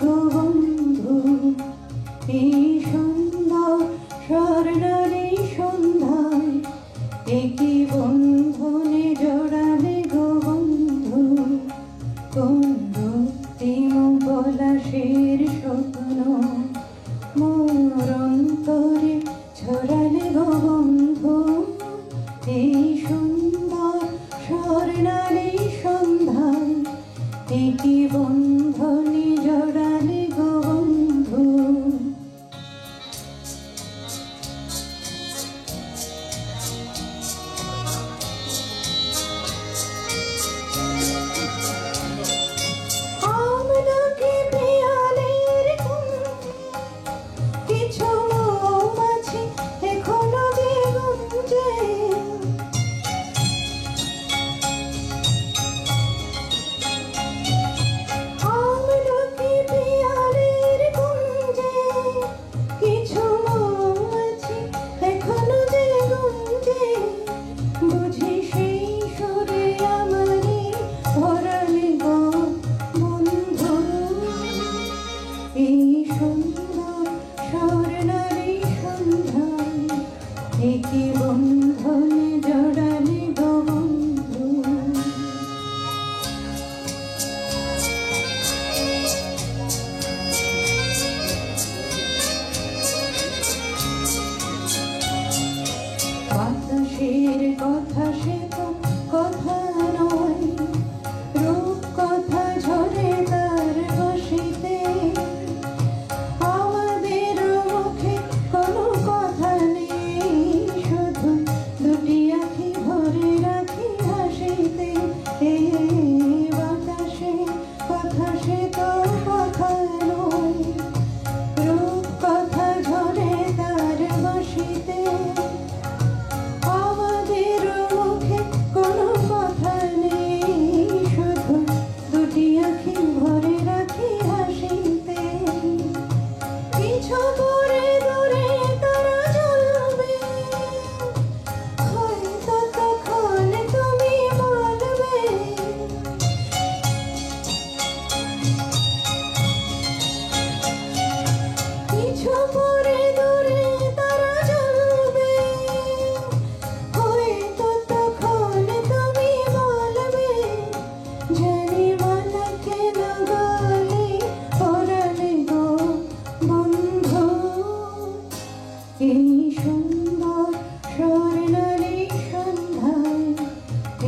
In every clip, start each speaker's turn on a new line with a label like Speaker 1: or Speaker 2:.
Speaker 1: গো বন্ধু, এই সুন্দর স্বর্ণালী সন্ধ্যায় একই বন্ধনে জড়ালে গো বন্ধু, কোন রক্তিম পলাশের স্বপ্ন মোর অন্তরে ছড়ালে গো বন্ধু, এই সুন্দর স্বর্ণালী সন্ধ্যায় একই বন্ধনে জড়ালে গো বন্ধু। আমলকি পিয়ালের কিছু মৌমাছি এখনো যে গুঞ্জে, আমলকি পিয়ালের গুঞ্জে কিছু মৌমাছি এখনো যে গুঞ্জে, বুঝি সেই সুরে আমারে ভরালে গো বন্ধু, এই সুন্দর স্বর্ণালী সন্ধ্যায় একই বন্ধনে জড়ালে গো বন্ধু। বাতাসের কথা সে তো কথা নয়, রূপ কথা ঝরে তার বসিতে, আমাদের মুখে কোনো কথা নেই, শুধু দুটি আঁখি ভরে রাখি হাসিতে। বাতাসের কথা সে তো কথা নয়, রূপ কথা ঝরে তার বসিতে, আমাদের মুখে কোনো কথা নেই, শুধু দুটি আঁখি ভরে রাখি হাসিতে। কিছু দূরে দূরে তারা জ্বলবে, হয়তো তখন তুমি বলবে, কিছু দূরে দূরে তারা জ্বলবে, হয়তো তখন তুমি বলবে, জানি মালা কেন গলে পরালে গো বন্ধু, এই সুন্দর স্বর্ণালী সন্ধ্যায়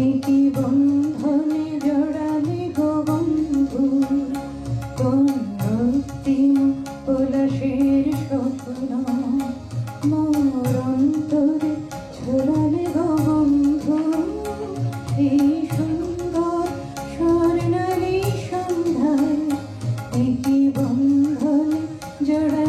Speaker 1: একই বন্ধনে জড়ালে গো বন্ধু, কোন রক্তিম পলাশের স্বপ্ন মোর অন্তরে ছড়ালে গো বন্ধু, এই সুন্দর স্বর্ণালী সন্ধ্যায় একই বন্ধনে জড়ালে